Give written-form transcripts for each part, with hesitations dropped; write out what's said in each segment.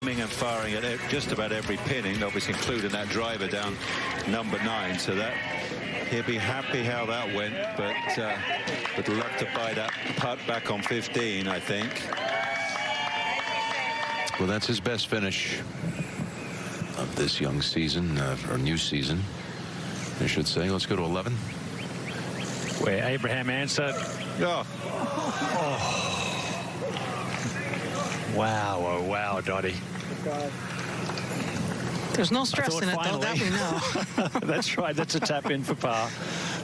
And firing at just about every pinning, obviously including that driver down number 9. So that he'll be happy how that went, but would love to buy that putt back on 15, I think. Well, that's his best finish of this young season, or new season, I should say. Let's go to 11. Where Abraham answered. Oh. Wow, oh wow, Dottie. There's no stress in it, though, that we know. That's right, that's a tap in for par.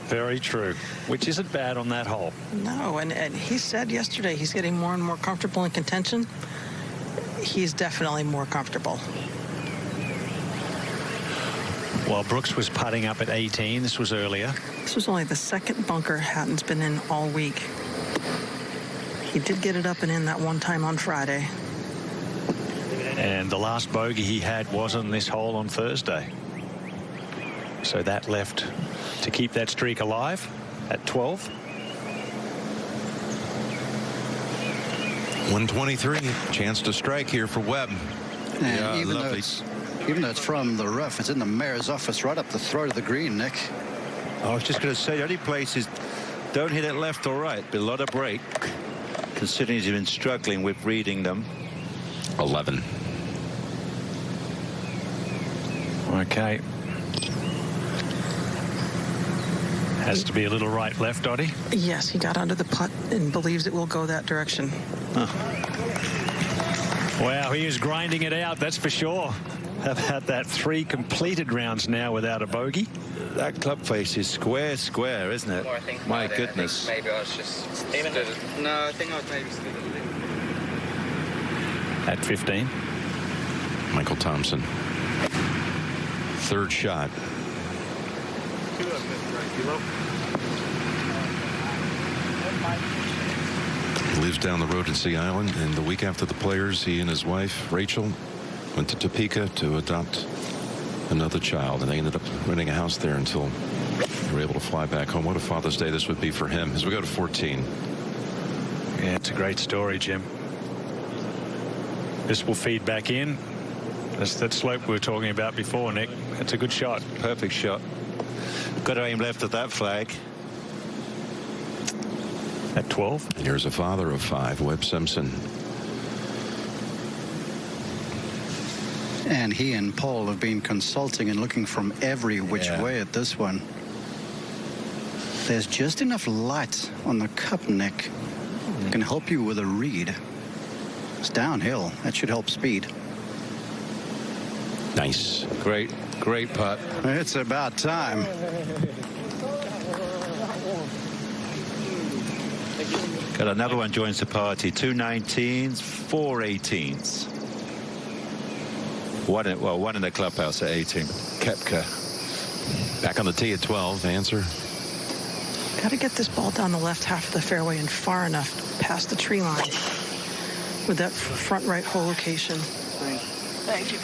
Very true, which isn't bad on that hole. No, and he said yesterday he's getting more and more comfortable in contention. He's definitely more comfortable. While Brooks was putting up at 18, this was earlier. This was only the second bunker Hatton's been in all week. He did get it up and in that one time on Friday. And the last bogey he had was on this hole on Thursday. So that left to keep that streak alive at 12. 123. Chance to strike here for Webb. And Yeah, even lovely. though it's from the rough, it's in the mayor's office right up the throat of the green, Nick. I was just going to say, the only places don't hit it left or right, but a lot of break, considering he's been struggling with reading them. 11. Okay. Has to be a little right left, Dottie. Yes, he got under the putt and believes it will go that direction. Wow, he is grinding it out, that's for sure. Have had that 3 completed rounds now without a bogey. That club face is square, isn't it? My goodness. Maybe I was just stood. No, I think I was maybe stood At 15. Michael Thompson. Third shot. He lives down the road in Sea Island, and the week after the Players, he and his wife, Rachel, went to Topeka to adopt another child, and they ended up renting a house there until they were able to fly back home. What a Father's Day this would be for him. As we go to 14. Yeah, it's a great story, Jim. This will feed back in. That's that slope we were talking about before, Nick. It's a good shot. Perfect shot. Got to aim left at that flag. At 12. And here's a father of 5, Webb Simpson. And he and Paul have been consulting and looking from every which way at this one. There's just enough light on the cup, Nick. Can help you with a read. It's downhill. That should help speed. Nice. Great putt. It's about time. Got another one joins the party. 2 19s, 4 18s. One in the clubhouse at 18. Koepka. Back on the tee at 12. Answer. Got to get this ball down the left half of the fairway and far enough past the tree line with that front right hole location. Thank you.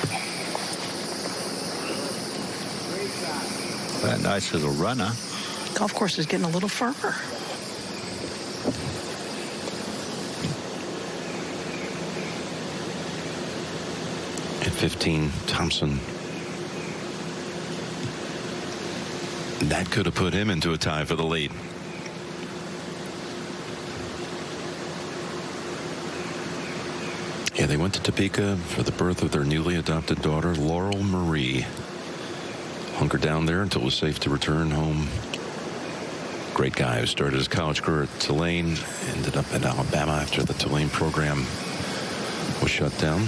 That nice little runner. Golf course is getting a little firmer. At 15, Thompson. That could have put him into a tie for the lead. Yeah, they went to Topeka for the birth of their newly adopted daughter, Laurel Marie. Hunkered down there until it was safe to return home. Great guy who started his college career at Tulane, ended up in Alabama after the Tulane program was shut down.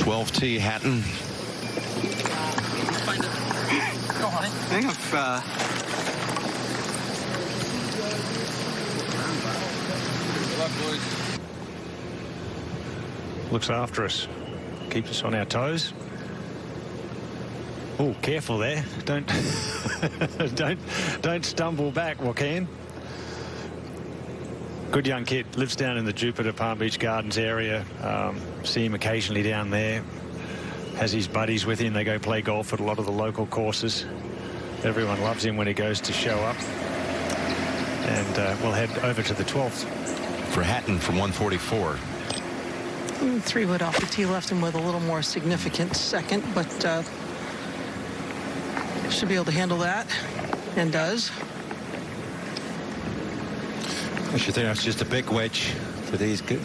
12T Hatton. I think Looks after us. Keeps us on our toes. Oh, careful there. Don't don't stumble back, Joaquin. Good young kid. Lives down in the Jupiter Palm Beach Gardens area. See him occasionally down there. Has his buddies with him. They go play golf at a lot of the local courses. Everyone loves him when he goes to show up. And we'll head over to the 12th. For Hatton from 144. 3-wood off the tee left him with a little more significant second, but should be able to handle that, and does. I should think that's just a big wedge for these good.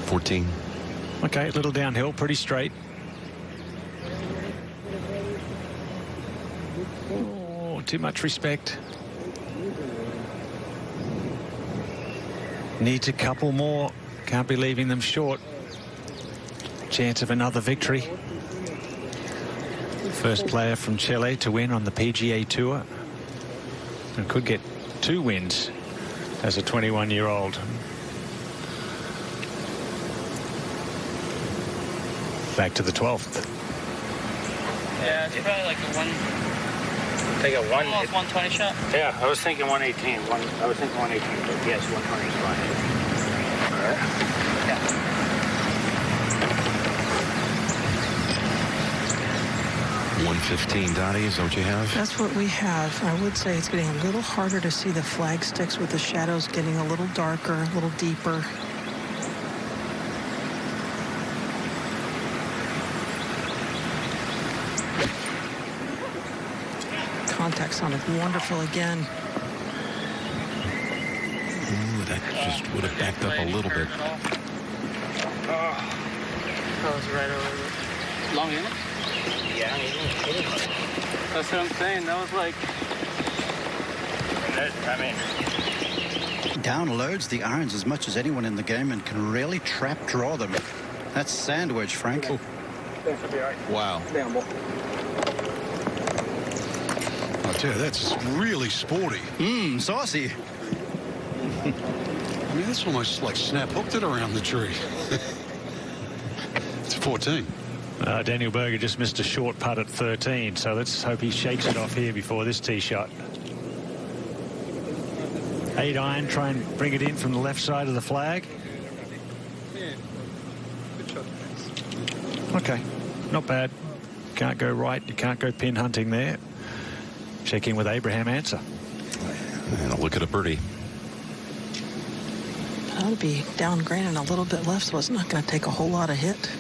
14. Okay, a little downhill, pretty straight. Oh, too much respect. Needs a couple more. Can't be leaving them short. Chance of another victory. First player from Chile to win on the PGA Tour. And could get 2 wins as a 21-year-old. Back to the 12th. Yeah, it's probably like a one. Take a one. Almost 120 shot. Yeah, I was thinking 118. I was thinking 118, but yes, 120 is fine. All right. Yeah. 115, Dottie, is that what you have? That's what we have. I would say it's getting a little harder to see the flag sticks with the shadows getting a little darker, a little deeper. Contact sounded wonderful again. Ooh, that just would have backed up a little bit. That was right over the long in it? Yeah, That's what I'm saying. That was like. Downloads the irons as much as anyone in the game and can really trap draw them. That's sandwich, Frank. Wow. I tell you, that's really sporty. Saucy. I mean, that's almost like snap hooked it around the tree. It's 14. Daniel Berger just missed a short putt at 13, so let's hope he shakes it off here before this tee shot. 8 iron, try and bring it in from the left side of the flag. Okay, not bad. Can't go right, you can't go pin hunting there. Check in with Abraham Answer. And a look at a birdie. That'll be down green and a little bit left, so it's not going to take a whole lot of hit.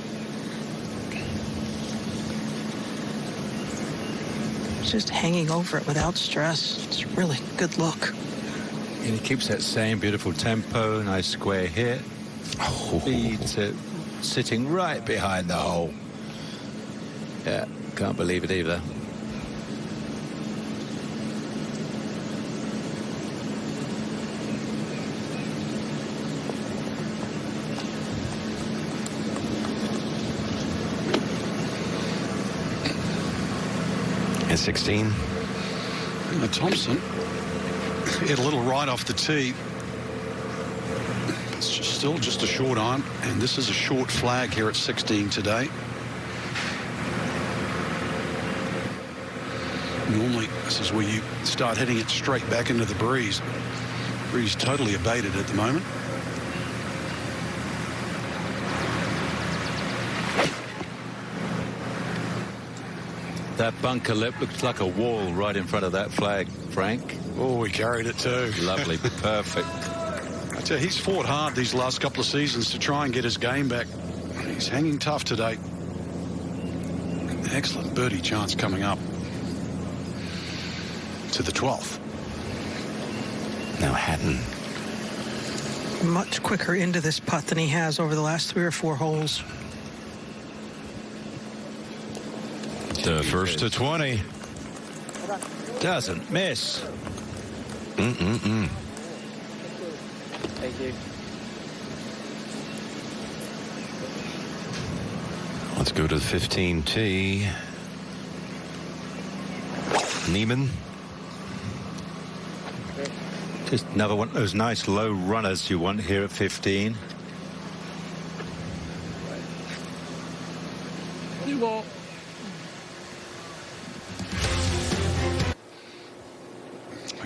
Just hanging over it without stress. It's a really good look. And he keeps that same beautiful tempo, nice square hit. Leads it, sitting right behind the hole. Yeah, can't believe it either. And 16. Thompson hit a little right off the tee. It's still just a short iron, and this is a short flag here at 16 today. Normally, this is where you start hitting it straight back into the breeze. Breeze totally abated at the moment. That bunker lip looks like a wall right in front of that flag, Frank. Oh, he carried it too. Lovely, perfect. I tell you, he's fought hard these last couple of seasons to try and get his game back. He's hanging tough today. Excellent birdie chance coming up to the 12th. Now Hatton. Much quicker into this putt than he has over the last 3 or 4 holes. The first to 20. Doesn't miss. Thank you. Let's go to the 15 tee. Neiman. Just another one of those nice low runners you want here at 15.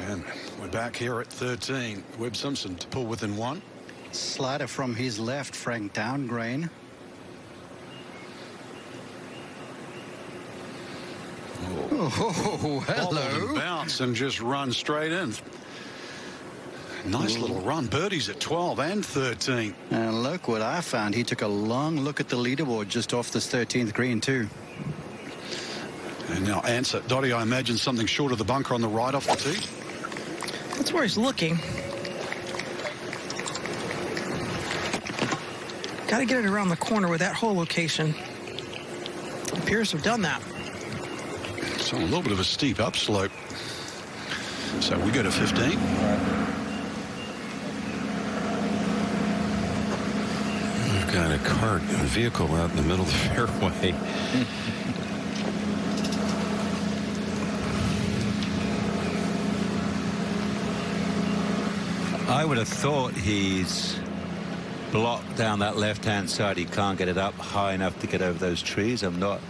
And we're back here at 13. Webb Simpson to pull within 1. Slider from his left, Frank, down grain. Oh, hello. Bounce and just run straight in. Nice little run. Birdies at 12 and 13. And look what I found. He took a long look at the leaderboard just off this 13th green, too. And now answer. Dottie, I imagine something short of the bunker on the right off the tee? That's where he's looking. Got to get it around the corner with that hole location. Appears to have done that. It's on a little bit of a steep upslope. So we go to 15. We've got a cart, a vehicle out in the middle of the fairway. I would have thought he's blocked down that left-hand side. He can't get it up high enough to get over those trees. I'm not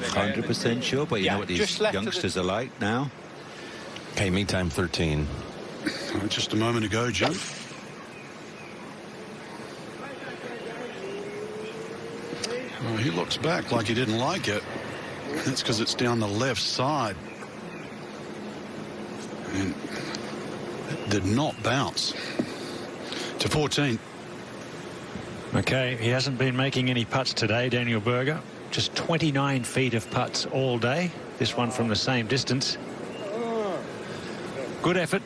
100% sure, but you know what these youngsters are like now. Okay, meantime 13. Just a moment ago, Jim. Well, he looks back like he didn't like it. That's because it's down the left side. And it did not bounce. To 14. Okay, he hasn't been making any putts today, Daniel Berger. Just 29 feet of putts all day. This one from the same distance. Good effort.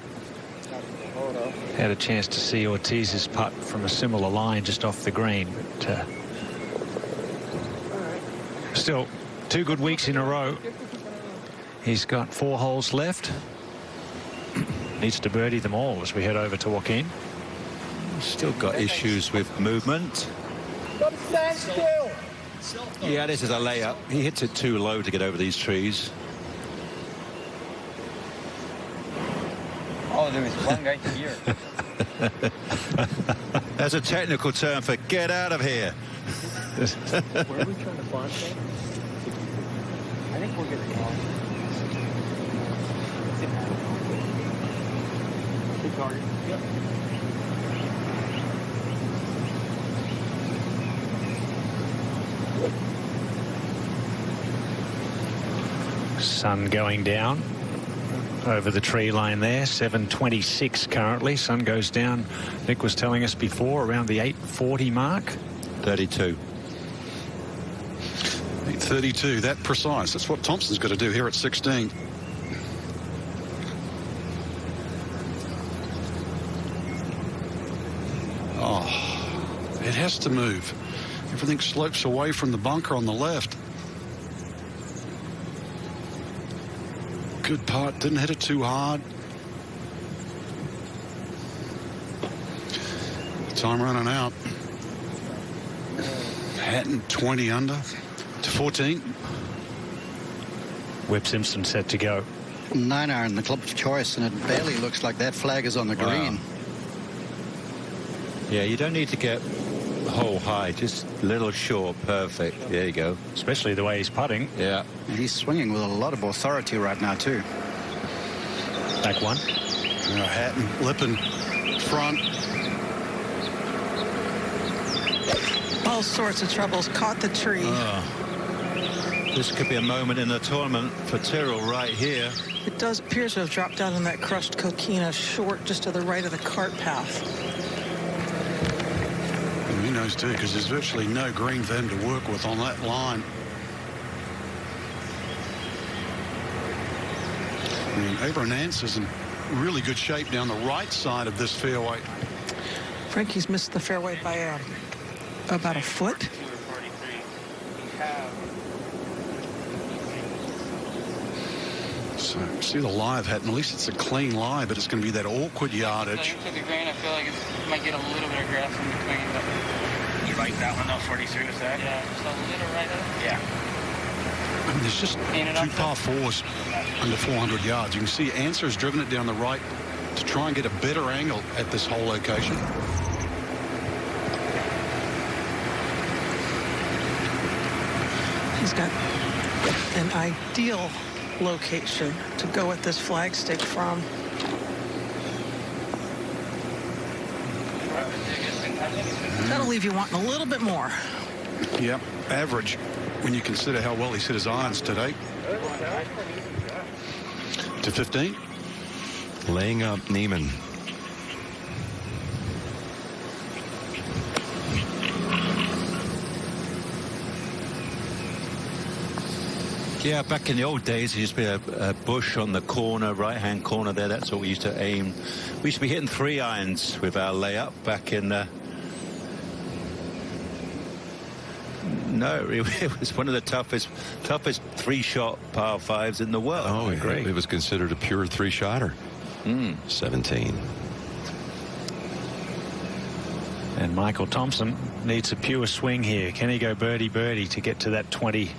Had a chance to see Ortiz's putt from a similar line just off the green. But still, 2 good weeks in a row. He's got 4 holes left. Needs to birdie them all as we head over to Joaquin. Still got issues with movement. Yeah, this is a layup. He hits it too low to get over these trees. Oh, there was one guy here. That's a technical term for get out of here. Where are we trying to find him? I think we're going to call him. Good target. Yep. Sun going down over the tree line there. 7:26 currently. Sun goes down, Nick was telling us before, around the 8:40 mark. 32. 8:32, that precise. That's what Thompson's got to do here at 16. Oh, it has to move. Everything slopes away from the bunker on the left. Good putt, didn't hit it too hard. Time running out. Hatton 20 under to 14. Webb Simpson set to go. 9-iron, the club of choice, and it barely looks like that flag is on the green. Yeah, you don't need to get hole high, just a little short, perfect. There you go. Especially the way he's putting. Yeah. And he's swinging with a lot of authority right now, too. Back one. Hatton, Lippin, front. All sorts of troubles. Caught the tree. This could be a moment in the tournament for Tyrrell right here. It does appear to have dropped out in that crushed coquina short just to the right of the cart path. And he knows too, because there's virtually no green for him to work with on that line. I mean, Abraham Nance is in really good shape down the right side of this fairway. Frankie's missed the fairway by about a foot. So see the live Hatton. At least it's a clean lie, but it's going to be that awkward yardage. To the grain, I feel like it might get a little bit of grass in between. But you like that one though, 43 was that? Yeah, just a little right up. Yeah. I mean, there's just 2 par 4s under 400 yards. You can see Answer's driven it down the right to try and get a better angle at this whole location. He's got an ideal location to go at this flagstick from. That'll leave you wanting a little bit more. Yep, average when you consider how well he's hit his irons today. To 15. Laying up Neiman. Yeah, back in the old days, there used to be a bush on the corner, right-hand corner there. That's what we used to aim. We used to be hitting 3 irons with our layup back in No, it was one of the toughest 3-shot par 5s in the world. Oh, great. It was considered a pure 3-shotter. 17. And Michael Thompson needs a pure swing here. Can he go birdie to get to that 20?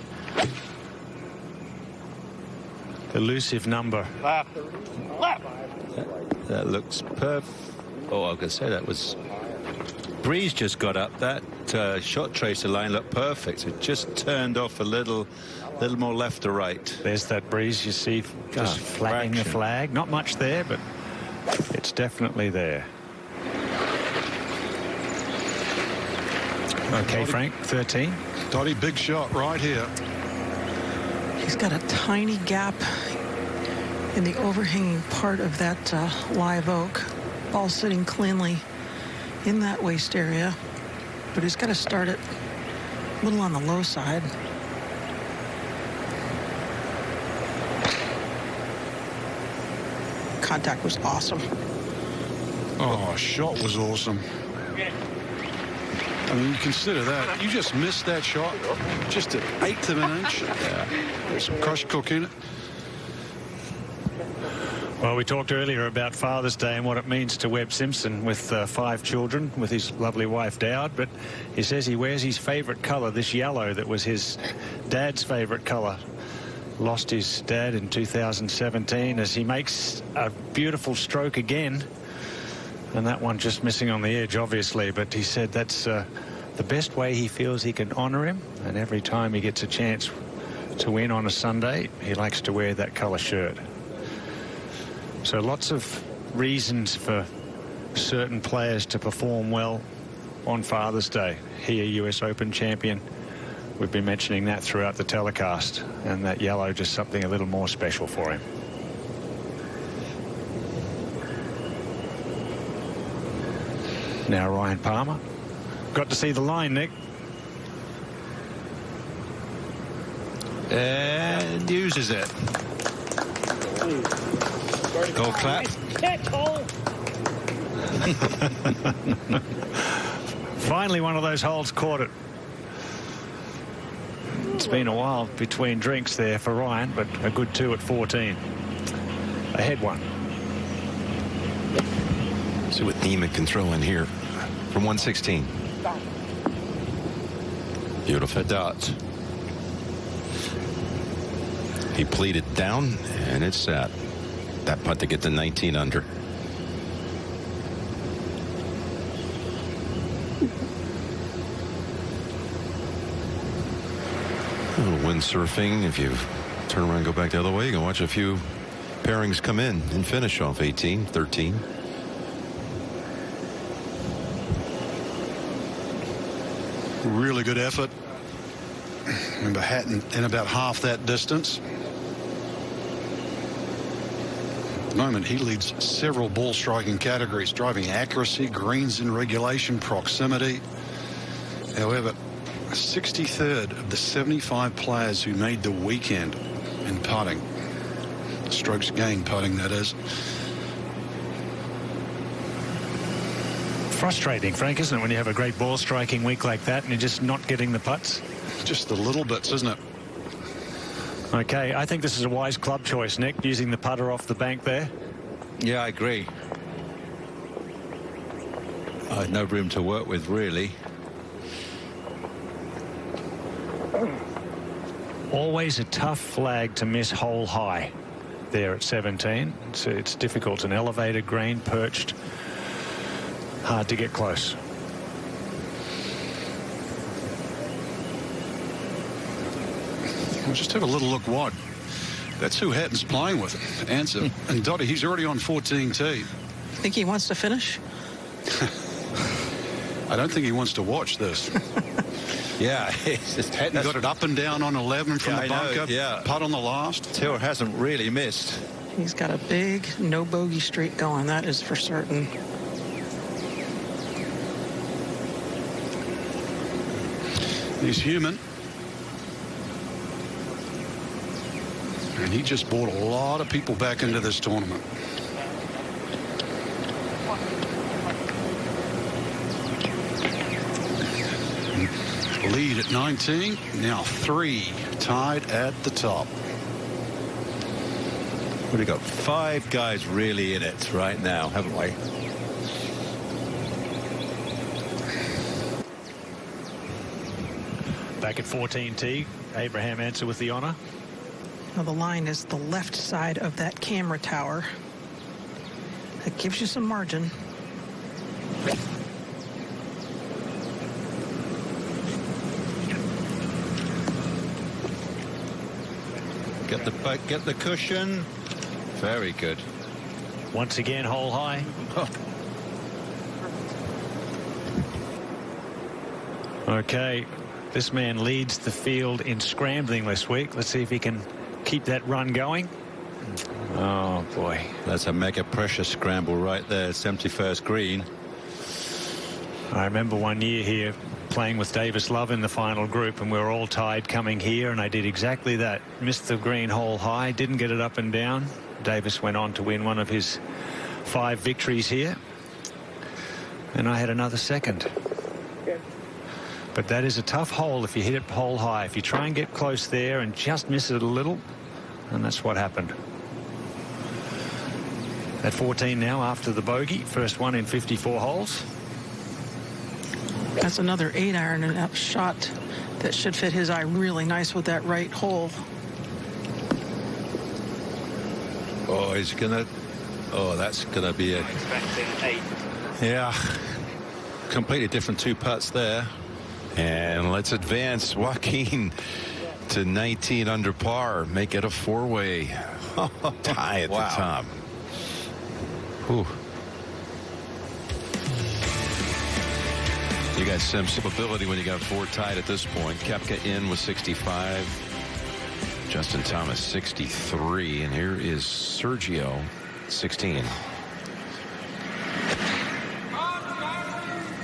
Elusive number. Left. That looks perfect. Oh, I was going to say that was... Breeze just got up. That shot tracer line looked perfect. It just turned off a little more left to right. There's that Breeze you see just flagging the flag. Not much there, but it's definitely there. Okay, Frank, 13. Dottie, big shot right here. He's got a tiny gap in the overhanging part of that live oak. Ball sitting cleanly in that waist area, but he's got to start it a little on the low side. Contact was awesome. Oh, shot was awesome. I mean, you consider that. You just missed that shot. Just an 1/8 of an inch. Yeah. There's some crush cook in it. Well, we talked earlier about Father's Day and what it means to Webb Simpson with 5 children, with his lovely wife Dowd. But he says he wears his favorite color, this yellow that was his dad's favorite color. Lost his dad in 2017 as he makes a beautiful stroke again. And that one just missing on the edge, obviously. But he said that's the best way he feels he can honor him. And every time he gets a chance to win on a Sunday, he likes to wear that color shirt. So lots of reasons for certain players to perform well on Father's Day. He, a US Open champion. We've been mentioning that throughout the telecast. And that yellow just something a little more special for him. Now Ryan Palmer. Got to see the line, Nick. And uses it. Golf clap. Finally, one of those holes caught it. It's been a while between drinks there for Ryan, but a good 2 at 14. Ahead 1. See what Neiman can throw in here from 116. Beautiful dot. He pleated down, and it's set. That putt to get to 19 under. A little windsurfing. If you turn around and go back the other way, you can watch a few pairings come in and finish off 18, 13. Really good effort. Remember Hatton in about half that distance. At the moment, he leads several ball striking categories: driving accuracy, greens in regulation, proximity. However, 63rd of the 75 players who made the weekend in putting. Strokes gained putting, that is. Frustrating, Frank, isn't it, when you have a great ball striking week like that and you're just not getting the putts? Just the little bits, isn't it? Okay, I think this is a wise club choice, Nick, using the putter off the bank there. Yeah, I agree. No room to work with, really. Always a tough flag to miss hole high there at 17. So it's difficult. An elevated green, perched. Hard to get close. We'll just have a little look wide. That's who Hatton's playing with. Answer. And Dottie, he's already on 14 tee. Think he wants to finish? I don't think he wants to watch this. Yeah. Hatton got it up and down on 11 from the bunker. Yeah. Putt on the last. Taylor hasn't really missed. He's got a big no bogey streak going, that is for certain. He's human. And he just brought a lot of people back into this tournament. Lead at 19, now 3 tied at the top. We've got 5 guys really in it right now, haven't we? Back at 14T, Abraham Answer with the honor. Now the line is the left side of that camera tower. That gives you some margin. Get the cushion. Very good. Once again, hole high. Okay, this man leads the field in scrambling this week. Let's see if he can keep that run going. Oh boy, that's a mega pressure scramble right there. 71st green. I remember one year here playing with Davis Love in the final group, and we were all tied coming here, and I did exactly that. Missed the green hole high, didn't get it up and down. Davis went on to win one of his 5 victories here, and I had another second. But that is a tough hole if you hit it hole high. If you try and get close there and just miss it a little, and that's what happened. At 14 now after the bogey, first one in 54 holes. That's another 8-iron and a shot that should fit his eye really nice with that right hole. Oh, he's gonna. Oh, that's gonna be a. Expecting 8. Yeah, completely different 2 putts there. And let's advance Joaquin to 19 under par. Make it a 4-way tie at the top. Whew. You got some ability when you got 4 tied at this point. Koepka in with 65. Justin Thomas 63. And here is Sergio 16.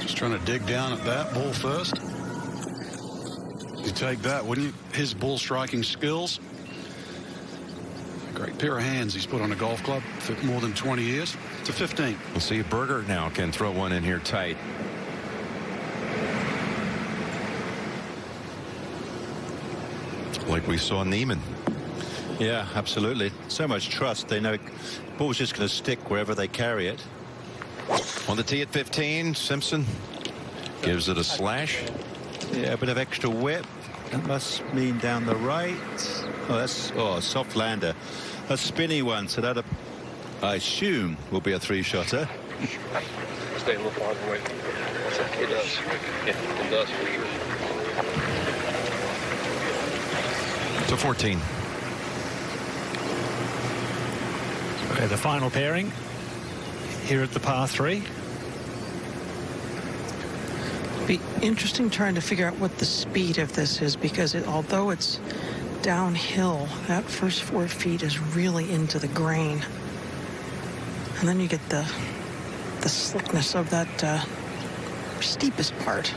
Just trying to dig down at that ball first. You take that, wouldn't you? His ball striking skills. Great pair of hands he's put on a golf club for more than 20 years. To 15. We'll see if Berger now can throw one in here tight. Like we saw Neiman. Yeah, absolutely. So much trust. They know the ball's just going to stick wherever they carry it. On the tee at 15, Simpson gives it a slash. Yeah, a bit of extra whip. That must mean down the right. Oh, that's a soft lander. A spinny one, so that I assume will be a 3-shotter. Stay a little farther away. It does. Yeah, it does for you. To 14. Okay, the final pairing here at the par 3. Be interesting trying to figure out what the speed of this is, because although it's downhill, that first 4 feet is really into the grain, and then you get the slickness of that steepest part.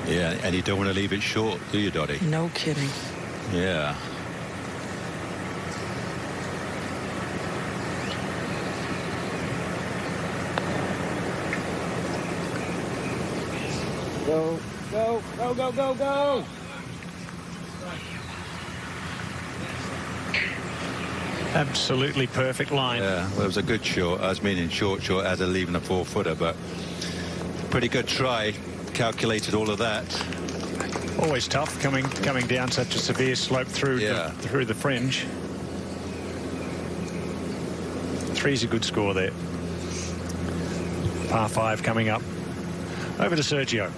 Yeah, and you don't want to leave it short, do you, Dottie? No kidding. Yeah. Go, go, go, go, go, go. Absolutely perfect line. Yeah, well, it was a good short. I was meaning short as a leaving a 4-footer, but pretty good try. Calculated all of that. Always tough coming down such a severe slope through through the fringe. 3's a good score there. Par 5 coming up. Over to Sergio.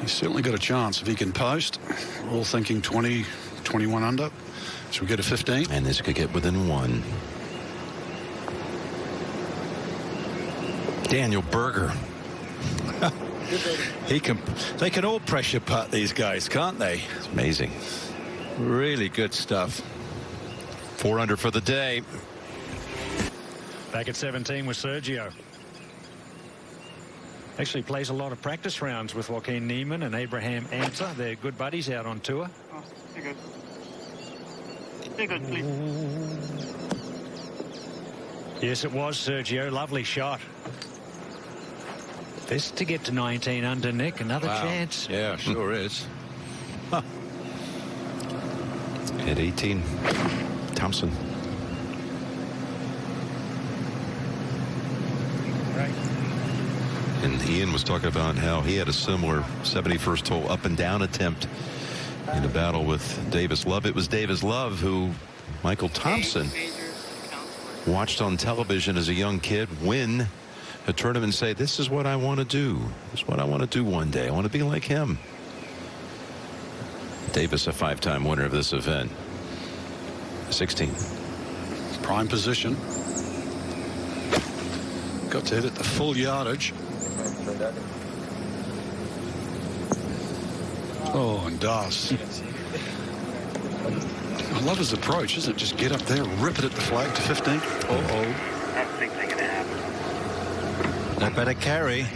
He's certainly got a chance if he can post. All thinking 20, 21 under. So we get a 15. And this could get within 1. Daniel Berger. They can all pressure putt, these guys, can't they? It's amazing. Really good stuff. 4 under for the day. Back at 17 with Sergio. Actually plays a lot of practice rounds with Joaquin Niemann and Abraham Anter. They're good buddies out on tour. Oh, you're good. You're good, please. Yes, it was, Sergio. Lovely shot. This to get to 19 under, Nick. Another chance. Yeah, sure is. Huh. At 18, Thompson. And Ian was talking about how he had a similar 71st hole up and down attempt in a battle with Davis Love. It was Davis Love who Michael Thompson watched on television as a young kid win a tournament and say, this is what I want to do. This is what I want to do one day. I want to be like him. Davis, a 5-time winner of this event. 16. Prime position. Got to hit it the full yardage. Oh, and does. I love his approach, isn't it? Just get up there, rip it at the flag to 15. Uh-oh. That's the big thing going to happen. No better carry.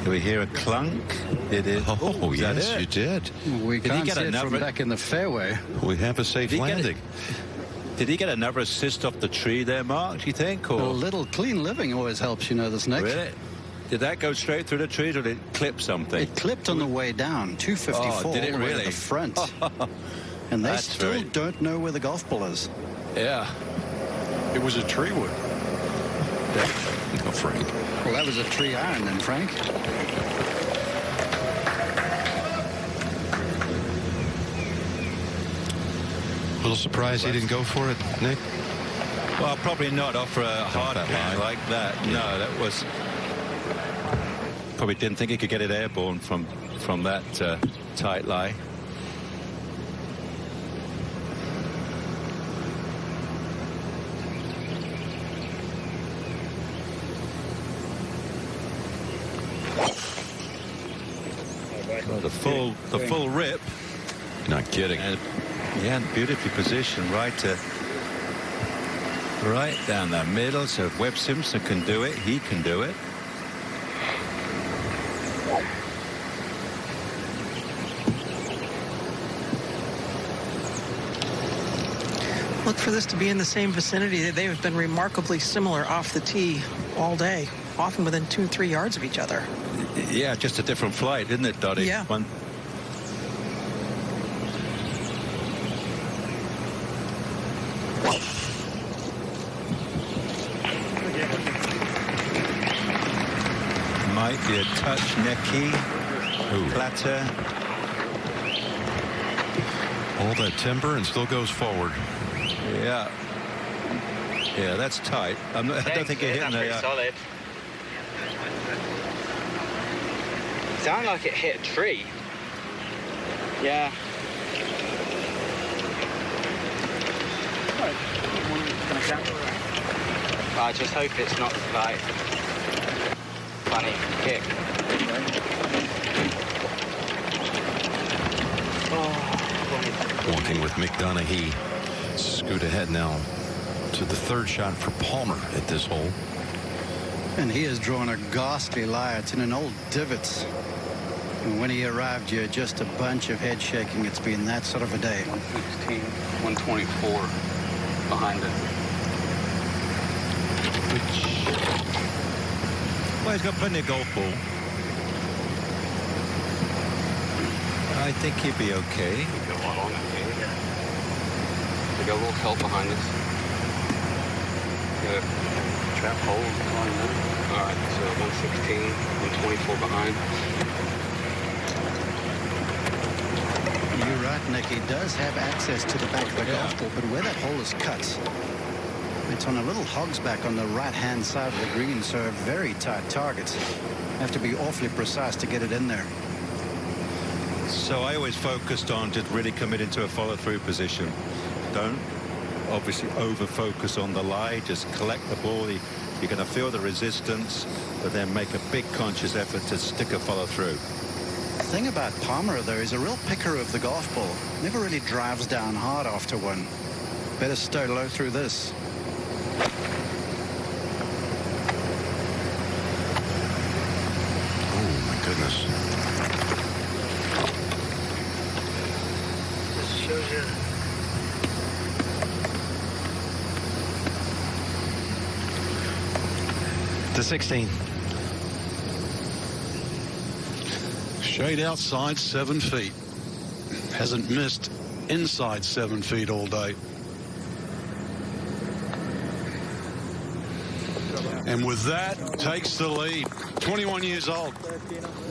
Do we hear a clunk? It is. Oh, yes, you did. We Did he can't get see it another- from back in the fairway. We have a safe landing. Did he get another assist off the tree there, Mark, do you think? Or A little clean living always helps, you know this, Nick. really? Did that go straight through the trees or did it clip something? It clipped on the way down, 254 Oh, did it all the way to really? the front. And they That's still very- don't know where the golf ball is. Yeah. It was a tree wood. No, Frank. Well, that was a tree iron then, Frank. A little surprised he didn't go for it, Nick. Well, probably not off a hard that pan line. like that. No, that was... Probably didn't think he could get it airborne from that tight lie. Well, the full rip. Not kidding. And yeah, beautifully positioned right down the middle. So if Webb Simpson can do it, he can do it. Look for this to be in the same vicinity. They have been remarkably similar off the tee all day, often within 2-3 yards of each other. Yeah, just a different flight, isn't it, Dottie? Yeah. One. Might be a touch necky. Platter. All that timber and still goes forward. Yeah. Yeah, that's tight. I don't think you're hitting pretty the... solid. Sounded like it hit a tree. Yeah. I just hope it's not like funny kick. Walking with Mick Donaghy. Scoot ahead now to the third shot for Palmer at this hole. And he has drawn a ghastly lie. It's in an old divot. And when he arrived here, just a bunch of head shaking. It's been that sort of a day. 116, 124 behind it. Well, he's got plenty of golf ball. I think he'd be okay. We got a lot on that game. We got a little help behind us. Got a trap hole behind them. All right, so 116, 124 behind. You're right, Nick. He does have access to the back of the golf ball, but where that hole is cut, it's on a little hogsback on the right-hand side of the green, so a very tight target. Have to be awfully precise to get it in there. So I always focused on just really committing to a follow-through position. Don't obviously over-focus on the lie. Just collect the ball. You're going to feel the resistance, but then make a big conscious effort to stick a follow-through. The thing about Palmer, though, is a real picker of the golf ball. Never really drives down hard after one. Better stow low through this. To 16. Shade outside 7 feet. Hasn't missed inside 7 feet all day. And with that, takes the lead. 21 years old.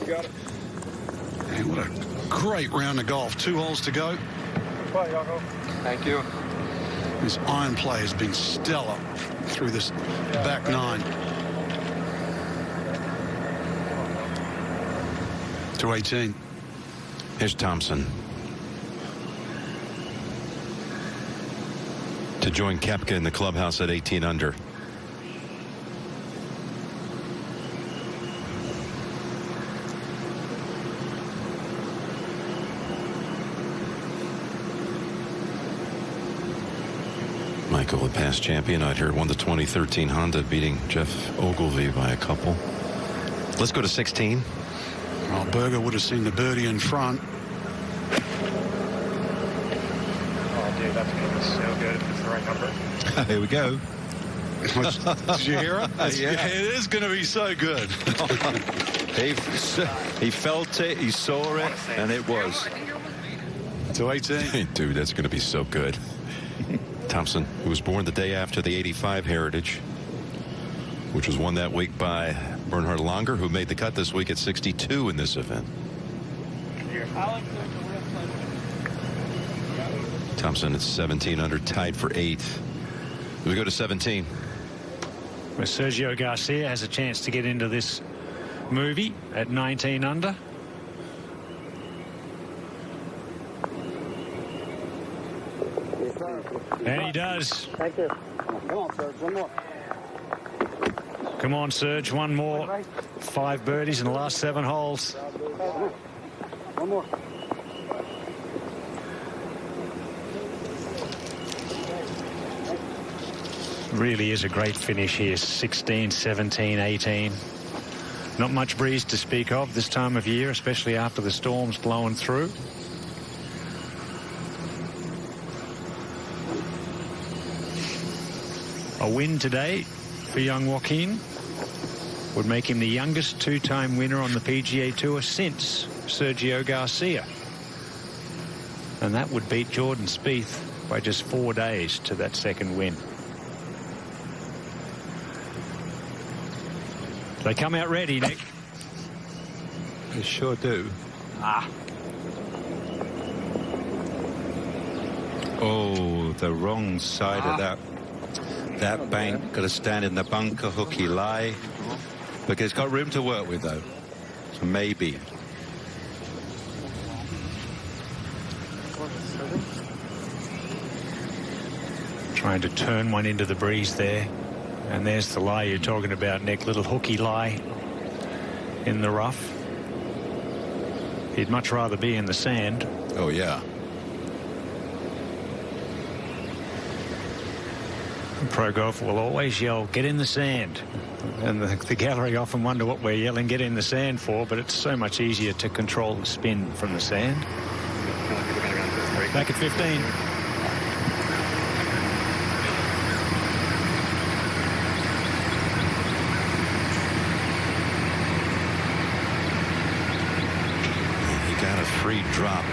Got it. And what a great round of golf. 2 holes to go. Thank you. His iron play has been stellar through this back 9. To 18. Here's Thompson to join Koepka in the clubhouse at 18 under. Michael, the past champion, I'd heard, won the 2013 Honda, beating Jeff Ogilvy by a couple. Let's go to 16. Well, Berger would have seen the birdie in front. Oh, dude, that's going to be so good if it's the right number. Here we go. Did you hear it? Yeah. It is going to be so good. He felt it, he saw it, and it was. To 18. Dude, that's going to be so good. Thompson, who was born the day after the 85 Heritage, which was won that week by Bernhard Langer, who made the cut this week at 62 in this event. Thompson at 17 under, tied for 8th. We go to 17. Where Sergio Garcia has a chance to get into this movie at 19 under. And he does. Thank you. Come on, Serge. One more. Come on, Serge. One more. 5 birdies in the last 7 holes. One more. Really is a great finish here. 16, 17, 18. Not much breeze to speak of this time of year, especially after the storms blowing through. A win today for young Joaquin would make him the youngest 2-time winner on the PGA Tour since Sergio Garcia. And that would beat Jordan Spieth by just 4 days to that second win. They come out ready, Nick. They sure do. Oh, the wrong side of that bank. Got to stand in the bunker, hooky lie. But it's got room to work with, though. So maybe. Trying to turn one into the breeze there. And there's the lie you're talking about, Nick. Little hooky lie in the rough. He'd much rather be in the sand. Oh, yeah. Pro golf will always yell, get in the sand. And the gallery often wonder what we're yelling get in the sand for, but it's so much easier to control the spin from the sand. Back at 15. He got a free drop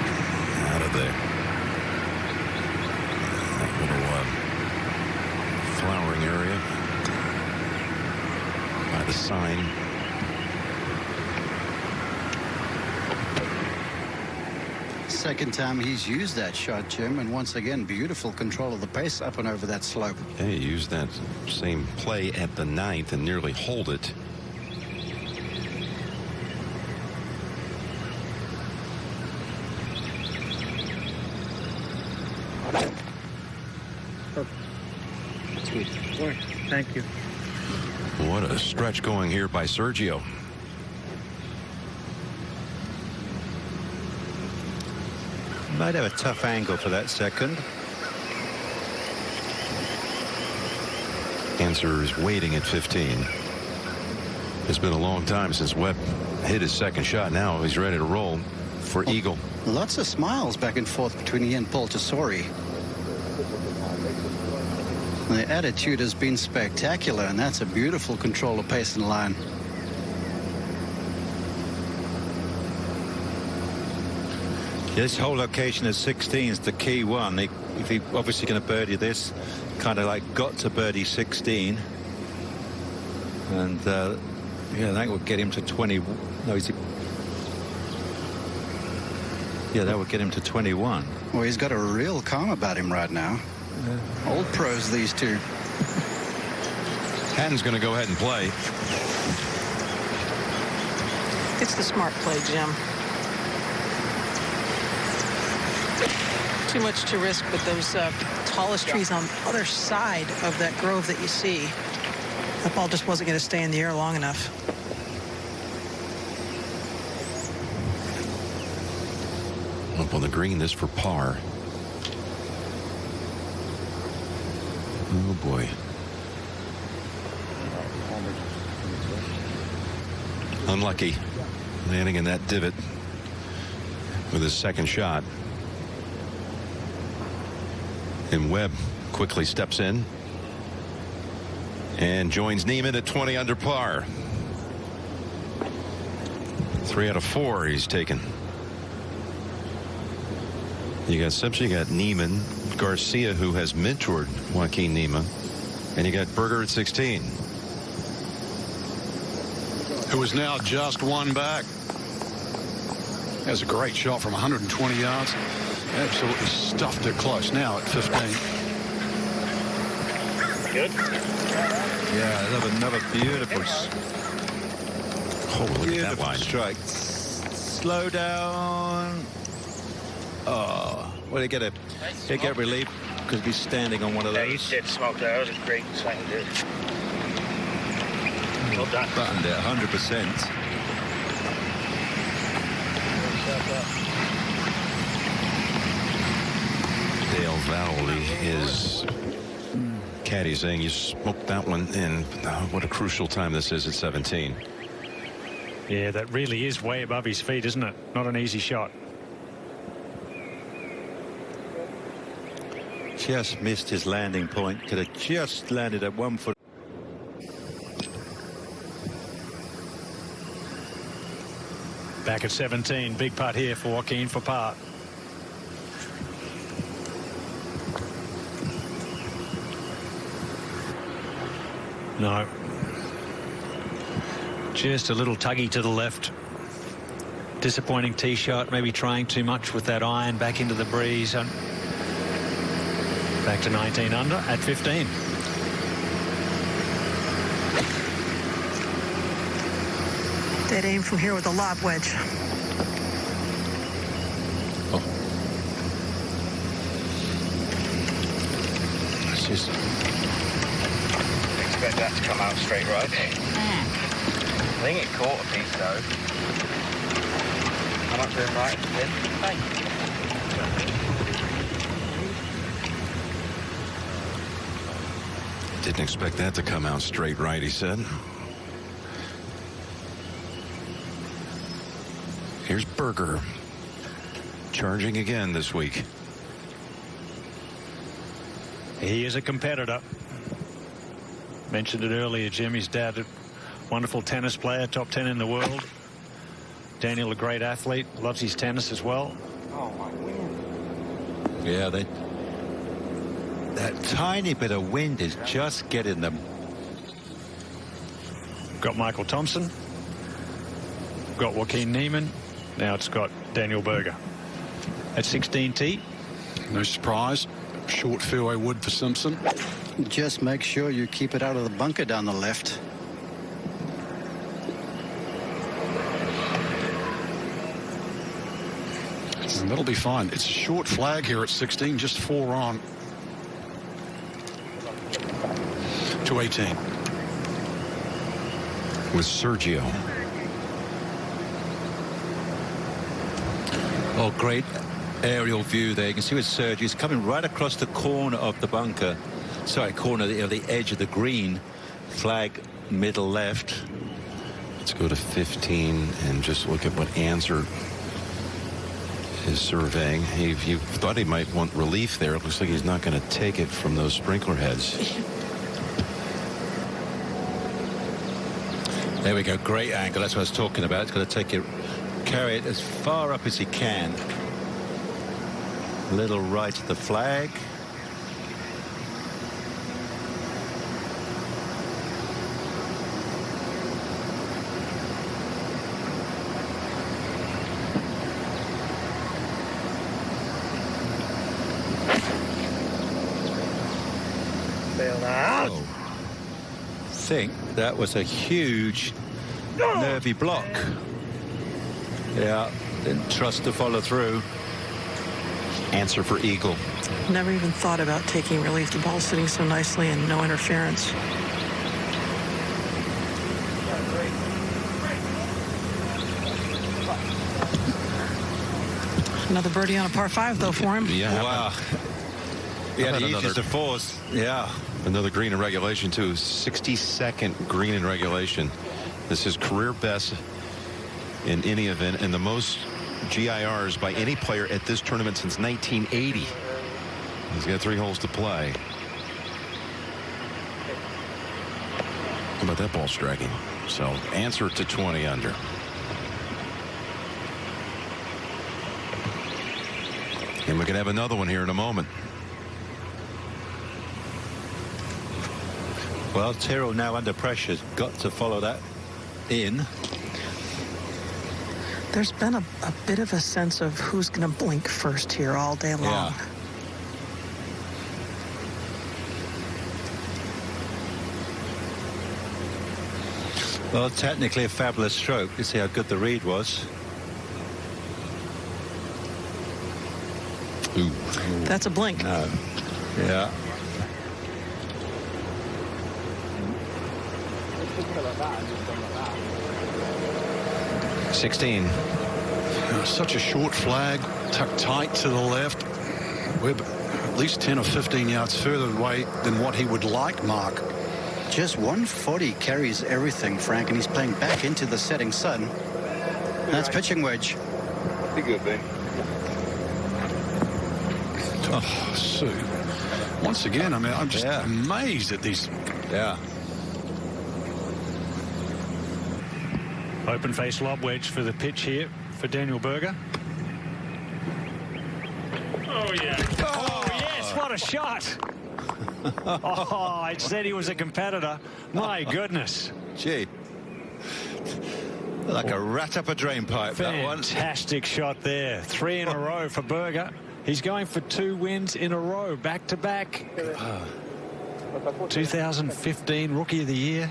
out of there. That little flowering area by the sign. Second time he's used that shot, Jim, and once again, beautiful control of the pace up and over that slope. Yeah, he used that same play at the 9th and nearly holed it. Thank you. What a stretch going here by Sergio. Might have a tough angle for that second. Answer is waiting at 15. It's been a long time since Webb hit his second shot. Now he's ready to roll for eagle. Lots of smiles back and forth between he and Paul Tesori. The attitude has been spectacular, and that's a beautiful control of pace and line. This whole location at 16 is the key one. If he obviously going to birdie this, kind of like got to birdie 16. And yeah, that would get him to 20. No, is he? Yeah, that would get him to 21. Well, he's got a real calm about him right now. Yeah. Old pros, these two. Hatton's going to go ahead and play. It's the smart play, Jim. Too much to risk with those tallest trees on the other side of that grove that you see. That ball just wasn't going to stay in the air long enough. Up on the green, this for par. Oh, boy. Unlucky. Landing in that divot with his second shot. And Webb quickly steps in and joins Neiman at 20 under par. 3 out of 4 he's taken. You got Simpson, you got Neiman, Garcia, who has mentored Joaquin Nima, and you got Berger at 16. Who is now just one back. That's a great shot from 120 yards. Absolutely stuffed it close. Now at 15. Good. Yeah, another beautiful, Look at that line. strike. Slow down. Oh, well, he get relief because he's standing on one of Yeah, those. you did smoke that. That was a great swing, dude. Well done. Buttoned it 100%. Dale Valley is caddy saying you smoked that one, and what a crucial time this is at 17. Yeah, that really is way above his feet, isn't it? Not an easy shot. Just missed his landing point. Could have just landed at 1 foot. Back at 17. Big putt here for Joaquin for par. No. Just a little tuggy to the left. Disappointing tee shot. Maybe trying too much with that iron back into the breeze. And back to 19 under at 15. Dead aim from here with a lob wedge. Oh. It's just... Expect that to come out straight right. I think it caught a piece though. How much room right? Didn't expect that to come out straight right, he said. Here's Berger. Charging again this week. He is a competitor. Mentioned it earlier, Jim. His dad, a wonderful tennis player, top 10 in the world. Daniel, a great athlete, loves his tennis as well. Oh my God. Yeah, that tiny bit of wind is just getting them. Got Michael Thompson. Got Joaquin Neiman. Now it's got Daniel Berger. At 16 tee. No surprise. Short fairway wood for Simpson. Just make sure you keep it out of the bunker down the left. And that'll be fine. It's a short flag here at 16, just 4 on. To 18. With Sergio. Oh, great aerial view there. You can see with Sergio, he's coming right across the corner of the bunker. Sorry, corner of the edge of the green. Flag middle left. Let's go to 15 and just look at what Anser is surveying. You thought he might want relief there. It looks like he's not going to take it from those sprinkler heads. There we go. Great angle. That's what I was talking about. It's got to take it, carry it as far up as he can. A little right of the flag. I think that was a huge nervy block. Yeah, didn't trust to follow through. Answer for eagle. Never even thought about taking relief. The ball sitting so nicely and no interference. Another birdie on a par 5 though for him. Yeah. Wow. Yeah, the easiest of fours. Yeah. Another green in regulation, too. 62nd green in regulation. This is career best in any event and the most GIRs by any player at this tournament since 1980. He's got 3 holes to play. How about that ball striking? So answer to 20 under. And we can have another one here in a moment. Well, Tyrrell now under pressure. Got to follow that in. There's been a bit of a sense of who's going to blink first here all day long. Yeah. Well, technically a fabulous stroke. You see how good the read was. Ooh. That's a blink. No. Yeah. $16. Such a short flag, tucked tight to the left. We're at least 10 or 15 yards further away than what he would like, Mark. Just 140 carries everything, Frank, and he's playing back into the setting sun. That's pitching wedge. Be good, babe. Oh, Sue. Once again, I mean, I'm just amazed at these. Yeah. Open face lob wedge for the pitch here for Daniel Berger. Oh, yeah. Oh, yes, what a shot. Oh, I said he was a competitor. My goodness. Gee. Like a rat up a drain pipe, that one. Fantastic shot there. 3 in a row for Berger. He's going for 2 wins in a row, back to back. 2015 Rookie of the Year.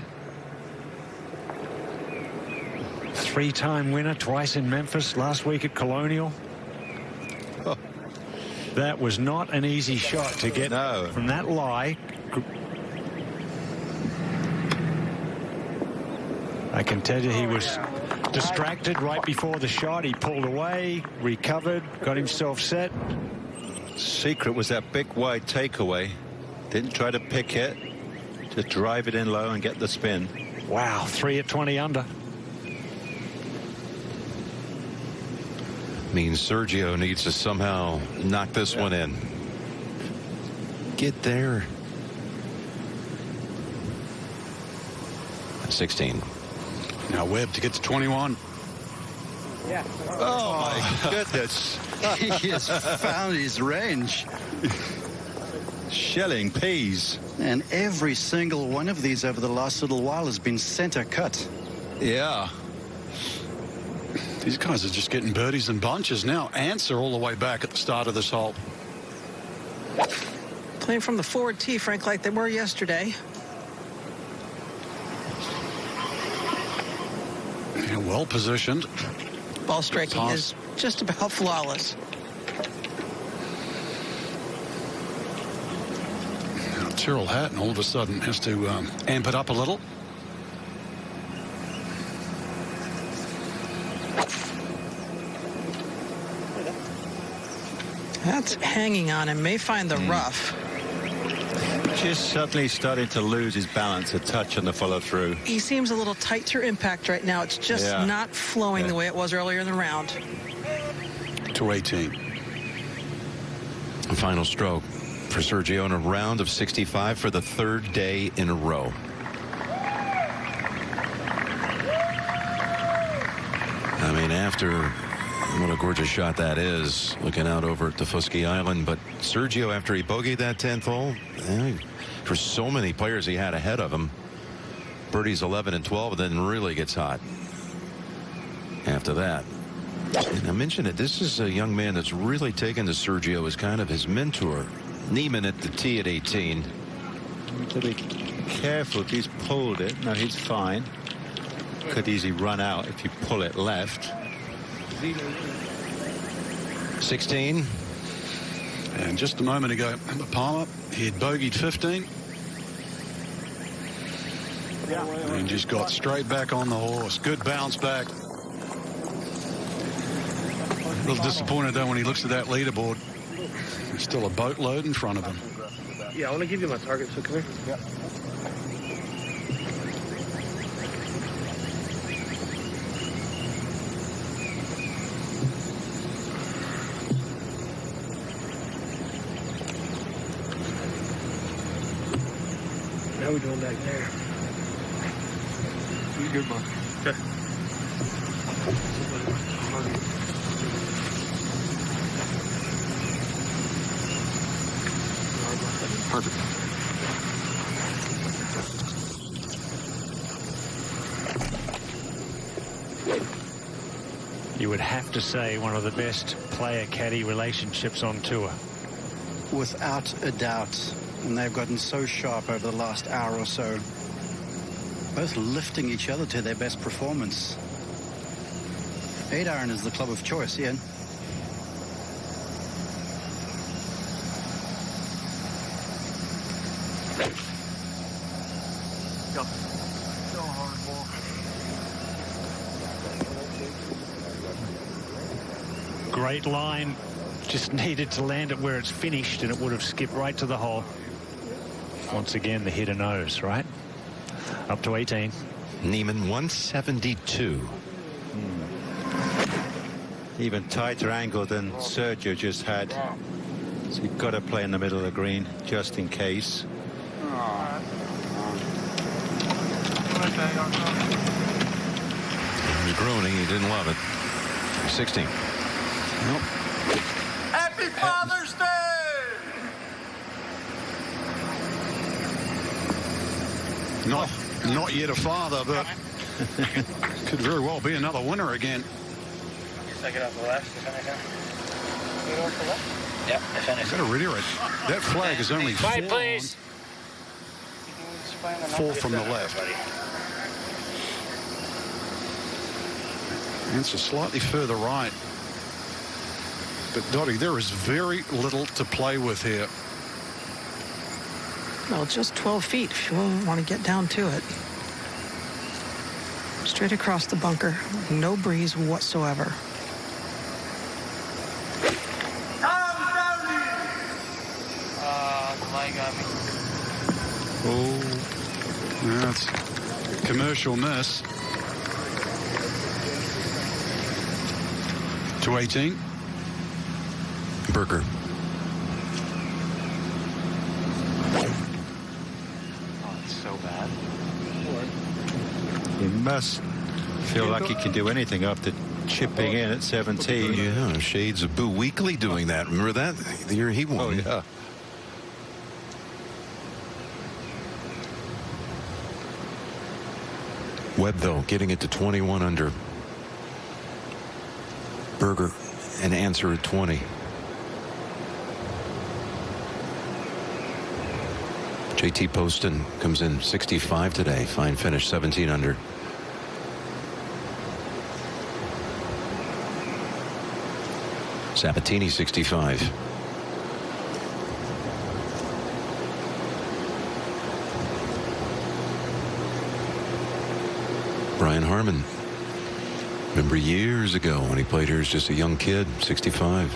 3-time winner, twice in Memphis, last week at Colonial. Oh. That was not an easy shot to get from that lie. I can tell you he was distracted right before the shot. He pulled away, recovered, got himself set. Secret was that big wide takeaway. Didn't try to pick it, just drive it in low and get the spin. Wow, 3 at 20 under. Means Sergio needs to somehow knock this one in. Get there. 16. Now Webb to get to 21. Yeah. Oh, my goodness. He has found his range. Shelling peas. And every single one of these over the last little while has been center cut. Yeah. These guys are just getting birdies in bunches now. Answer all the way back at the start of this hole. Playing from the forward tee, Frank, like they were yesterday. Yeah, well positioned. Ball striking is just about flawless. Now Tyrrell Hatton all of a sudden has to amp it up a little. That's hanging on him. May find the rough. Just suddenly starting to lose his balance a touch on the follow through. He seems a little tight to impact right now. It's just not flowing the way it was earlier in the round. to 18. Final stroke for Sergio in a round of 65 for the third day in a row. I mean, after what a gorgeous shot that is, looking out over at Tefusky Island. But Sergio, after he bogeyed that 10th hole, for so many players he had ahead of him, birdies 11 and 12, and then really gets hot after that. And I mentioned it, this is a young man that's really taken to Sergio as kind of his mentor. Neiman at the tee at 18. To be careful if he's pulled it. No, he's fine. Could easily run out if you pull it left. 16. And just a moment ago, Palmer, he had bogeyed 15. And just got straight back on the horse. Good bounce back. A little disappointed though when he looks at that leaderboard. There's still a boatload in front of him. Yeah, I want to give you my target, so come here. Yeah. How are we doing back there? You good, man? Okay. Perfect. You would have to say one of the best player-caddy relationships on tour. Without a doubt. And they've gotten so sharp over the last hour or so. Both lifting each other to their best performance. 8-iron is the club of choice, Ian. Great line. Just needed to land it where it's finished, and it would have skipped right to the hole. Once again, the hitter knows, right? Up to 18. Neiman 172. Even tighter angle than Sergio just had. So you've got to play in the middle of the green just in case. He was groaning. He didn't love it. 16. Nope. Happy Father's Day! Not yet a father, but could very well be another winner again. Take it off the left, if anything. You go off the left? Yep, if anything. Is that a ready? That flag is only four, Quiet, please. Four from the left. And it's a slightly further right. But Dottie, there is very little to play with here. Well, just 12 feet if you want to get down to it. Straight across the bunker. No breeze whatsoever. The line got me. Oh, that's commercial miss. To 18. Berger. Oh, it's so bad. He must feel like he can do anything after chipping in at 17. Yeah, shades of Boo Weekly doing that. Remember that? The year he won. Oh, yeah. Webb, though, getting it to 21 under. Berger, an answer at 20. JT Poston comes in 65 today. Fine finish, 17 under. Sabatini, 65. Brian Harmon. Remember years ago when he played here as just a young kid, 65.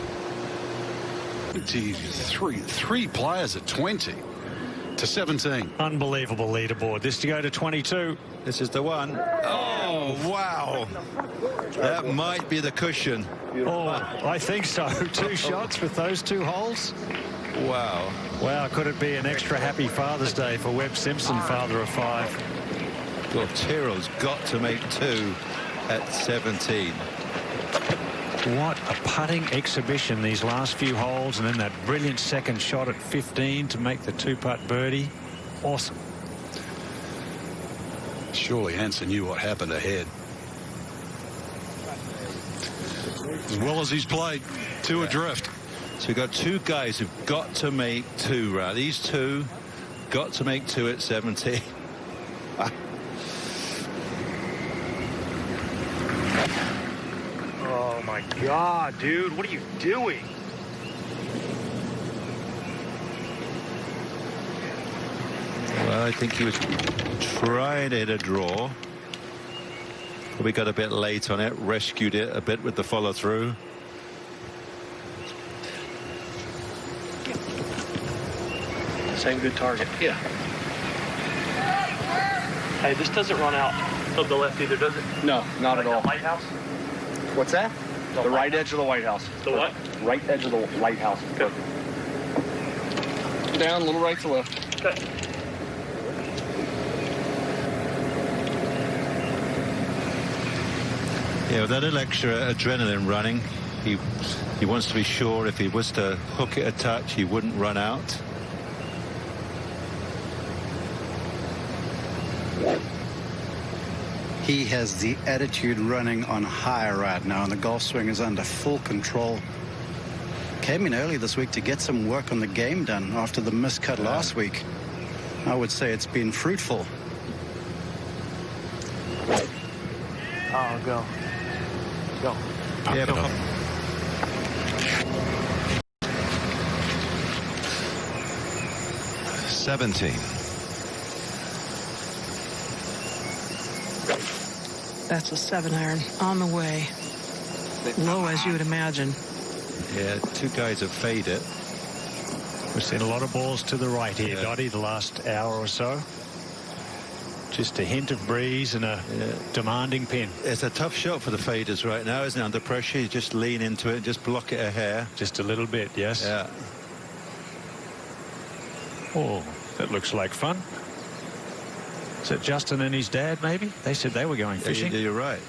Three players at 20 to 17. Unbelievable leaderboard. This to go to 22. This is the one. Oh! Oh, wow. That might be the cushion. Oh, I think so. 2 shots with those 2 holes. Wow. Wow, could it be an extra happy Father's Day for Webb Simpson, father of 5? Well, Tyrrell's got to make 2 at 17. What a putting exhibition these last few holes, and then that brilliant second shot at 15 to make the 2-putt birdie. Awesome. Surely Hansen knew what happened ahead. As well as he's played, 2 adrift. So we've got 2 guys who've got to make 2, right? These 2 got to make 2 at 17. Oh my God, dude, what are you doing? Well, I think he was trying to hit a draw. We got a bit late on it, rescued it a bit with the follow through. Same good target. Yeah. Hey, this doesn't run out of the left either, does it? No, not at all. The lighthouse? What's that? The right edge of the White House. The what? Right edge of the lighthouse. Good. Down, a little right to left. Okay. Yeah, with that little extra adrenaline running, he wants to be sure if he was to hook it a touch, he wouldn't run out. He has the attitude running on high right now, and the golf swing is under full control. Came in early this week to get some work on the game done after the miscut last week. I would say it's been fruitful. Oh, go. Go. Yeah, go. but 17. That's a 7-iron on the way. Low as you would imagine. yeah, 2 guys have faded it. We've seen a lot of balls to the right here, Dottie, the last hour or so. Just a hint of breeze and a demanding pin. It's a tough shot for the faders right now, isn't it? Under pressure, you just lean into it, just block it a hair. Just a little bit, yes. Yeah. Oh, that looks like fun. Is it Justin and his dad, maybe? They said they were going fishing. Yeah, you're right.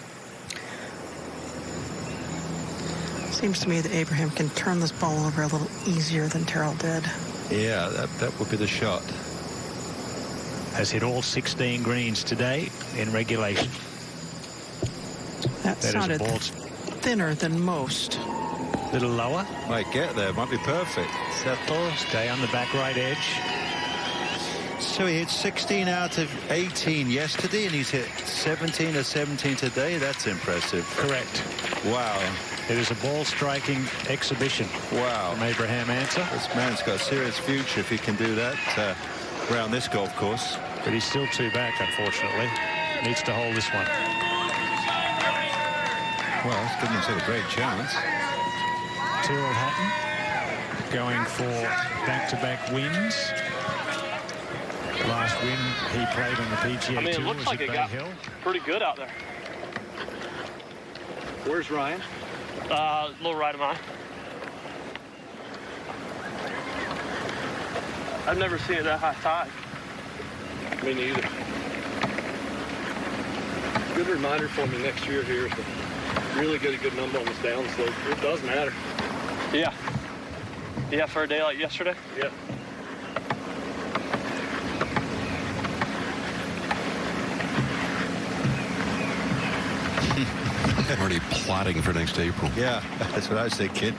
Seems to me that Abraham can turn this ball over a little easier than Tyrrell did. Yeah, that would be the shot. Has hit all 16 greens today in regulation. That sounded thinner than most. Little lower. Might get there, might be perfect. Settle, stay on the back right edge. So he hit 16 out of 18 yesterday, and he's hit 17 of 17 today. That's impressive. Correct. Wow. It is a ball striking exhibition. Wow. From Abraham Answer. This man's got a serious future if he can do that around this golf course. But he's still 2 back, unfortunately. Needs to hold this one. Well, it's giving himself a great chance. Tyrrell Hatton going for back-to-back wins. Last win he played on the PGA I mean, it Tour looks was like at it Bay got Hill. pretty good out there. Where's Ryan? A little right of mine. I've never seen it that high tide. Me neither. Good reminder for me next year here is to really get a good number on this downslope. It does matter. Yeah. Yeah, for a day like yesterday? Yeah. I'm already plotting for next April. Yeah, that's what I was thinking.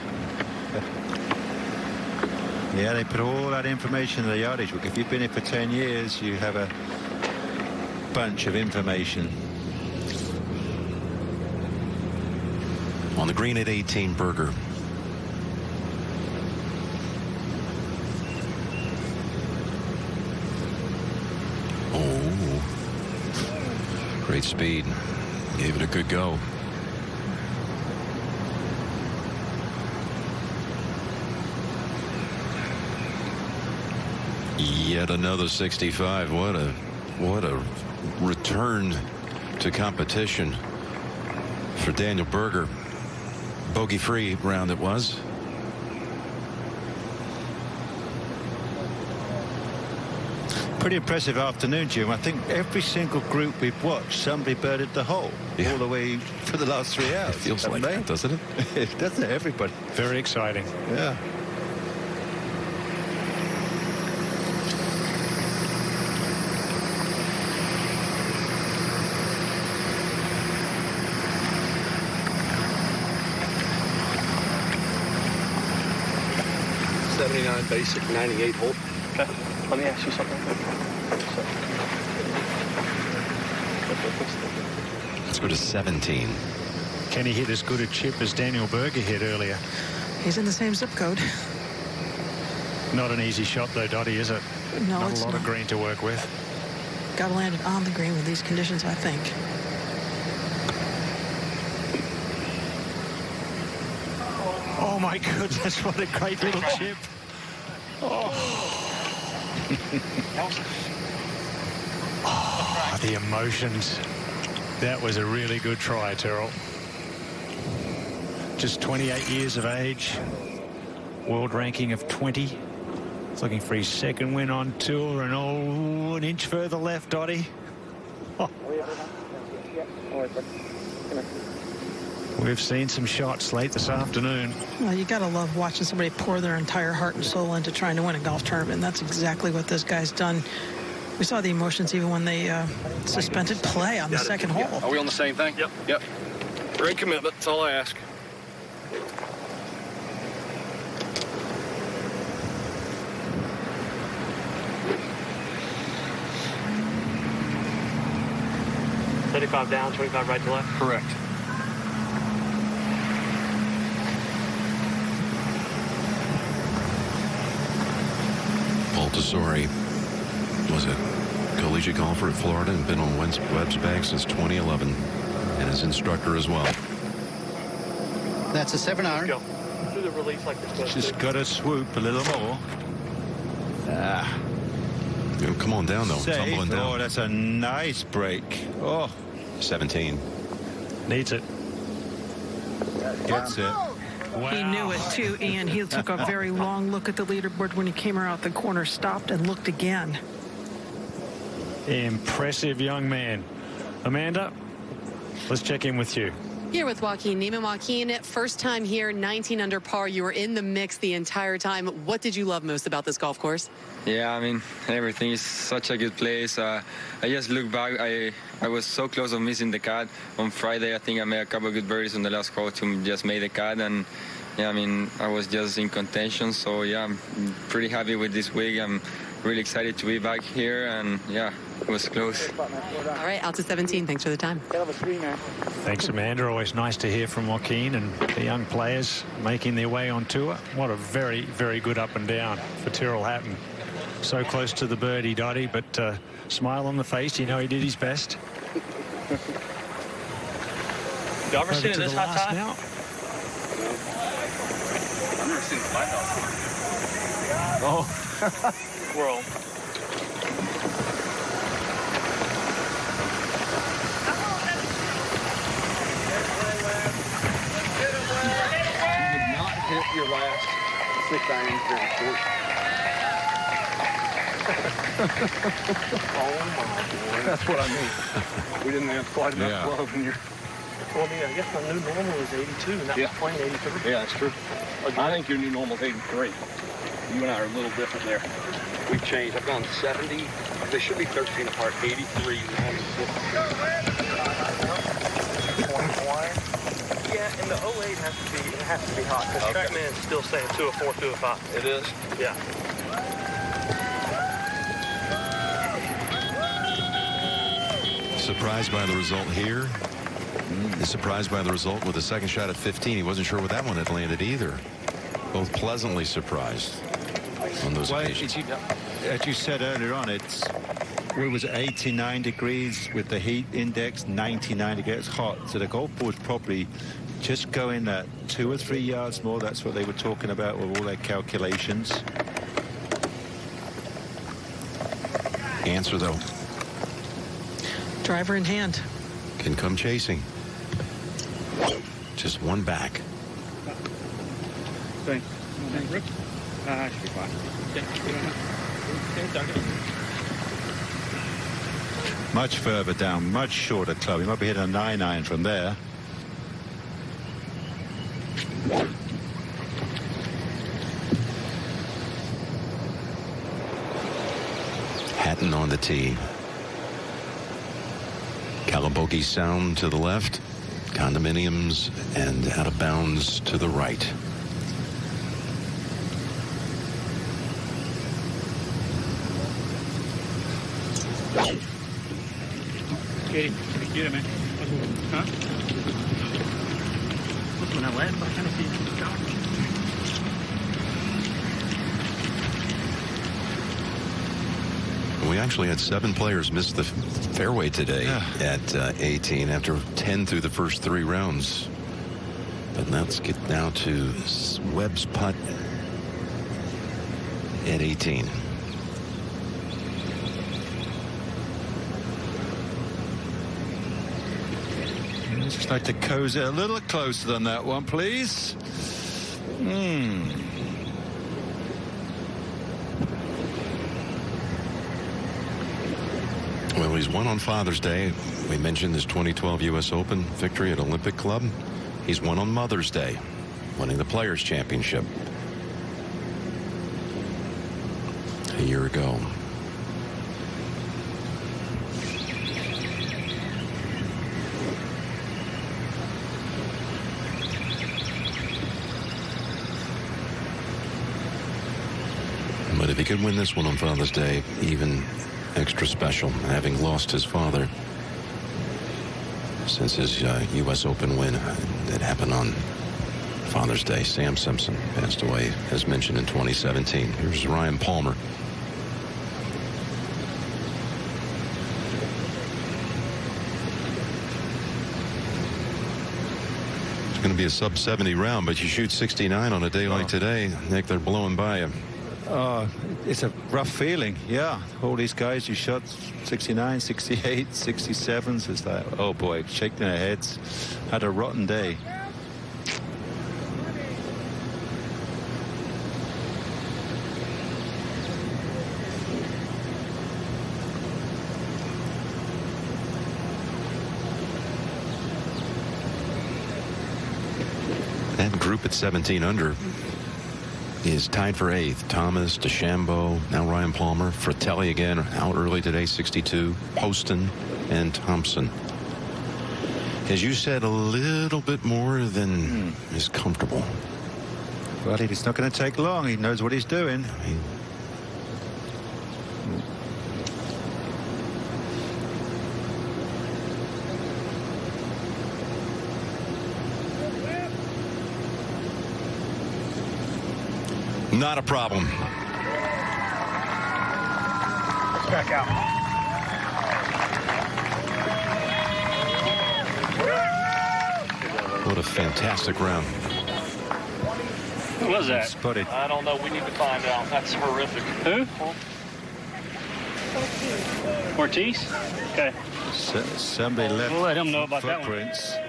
Yeah, they put all that information in the yardage book. If you've been here for 10 years, you have a bunch of information. On the green at 18, Berger. Oh, great speed. Gave it a good go. Yet another 65. What a return to competition for Daniel Berger. Bogey-free round it was. Pretty impressive afternoon, Jim. I think every single group we've watched, somebody birded the hole all the way for the last 3 hours. It feels like that, doesn't it? It doesn't. Everybody. Very exciting. Yeah. Basic 98 hole. Okay. Let me ask you something. Let's go to 17. Can he hit as good a chip as Daniel Berger hit earlier? He's in the same zip code. Not an easy shot, though, Dottie, is it? No, not it's a lot not. of green to work with. Got to land it on the green with these conditions, I think. Oh, my goodness, what a great little chip. Oh. Oh, the emotions. That was a really good try, Terrell. Just 28 years of age. World ranking of 20. He's looking for his second win on tour, and an inch further left, Dottie. Oh. We've seen some shots late this afternoon. Well, you got to love watching somebody pour their entire heart and soul into trying to win a golf tournament. And that's exactly what this guy's done. We saw the emotions even when they suspended play on the second hole. Are we on the same thing? Yep. Yep. Great commitment. That's all I ask. $35 down, 25 right to left. Correct. Paul Tesori was a collegiate golfer at Florida and been on Webb's bag since 2011, and his instructor as well. That's a 7-iron. Go. Do the release like this. Just got to swoop a little more. Ah. Come on down, though. Safe. Tumbling down. Oh, that's a nice break. Oh. 17. Needs it. Gets it. Wow. He knew it, too, Ian. He took a very long look at the leaderboard when he came around the corner, stopped, and looked again. Impressive young man. Amanda, let's check in with you. Here with Joaquin Niemann. Joaquin, first time here, 19 under par. You were in the mix the entire time. What did you love most about this golf course? Yeah, I mean, everything is such a good place. I just look back. I was so close of missing the cut. On Friday, I think I made a couple of good birdies on the last hole to just make the cut. And, yeah, I mean, I was just in contention. So, yeah, I'm pretty happy with this week. I'm really excited to be back here. And, yeah, it was close. All right, out to 17. Thanks for the time. Thanks, Amanda. Always nice to hear from Joaquin and the young players making their way on tour. What a very, very good up and down for Tyrrell Hatton. So close to the birdie, Dottie, but smile on the face. You know he did his best. You ever seen it this hot time? Now. I've never seen the flat Oh. World. Hit your last 6-iron very short. Oh, my boy. That's what I mean. We didn't have quite enough glove in your... Well, I guess my new normal is 82, and that was playing 83. Yeah, that's true. I think your new normal is 83. You and I are a little different there. We've changed. I've gone 70. They should be 13 apart. 83, 96. Yeah, and the 08 has to be hot, because TrackMan is still saying 204, 205. It is? Yeah. Surprised by the result here. He's surprised by the result with the second shot at 15. He wasn't sure where that one had landed either. Both pleasantly surprised on those occasions. As you said earlier on, it was 89 degrees with the heat index, 99 degrees. It's hot. So the golf ball was probably just going that 2 or 3 yards more. That's what they were talking about with all their calculations. Answer, though. Driver in hand. can come chasing. Just one back. Should be fine. Much further down, much shorter club. He might be hitting a 9-iron from there. Hatton on the tee. Calabogie Sound to the left. Condominiums and out of bounds to the right. Get it, man. Huh? What's one I left? I kind of see it. We actually had 7 players miss the fairway today at 18 after 10 through the first 3 rounds. But let's get now to Webb's putt at 18. Just like to cozy a little closer than that one, please. Well, he's won on Father's Day. We mentioned his 2012 U.S. Open victory at Olympic Club. He's won on Mother's Day, winning the Players' Championship a year ago. But if he could win this one on Father's Day, even extra special, having lost his father since his U.S. Open win that happened on Father's Day. Sam Simpson passed away, as mentioned, in 2017. Here's Ryan Palmer. It's going to be a sub-70 round, but you shoot 69 on a day like today, Nick, they're blowing by you. It's a rough feeling. Yeah, all these guys who shot 69, 68, 67s, it's like, oh boy, shaking their heads, had a rotten day. That group at 17 under is tied for 8th. Thomas, DeChambeau, now Ryan Palmer. Fratelli again out early today, 62. Poston and Thompson. As you said, a little bit more than is comfortable. Well, it's not going to take long. He knows what he's doing. Not a problem. Back out. What a fantastic round. Who was that? Spotted. I don't know. We need to find out. That's horrific. Who? Ortiz? Okay. Somebody left. We'll let him know about footprints. that one.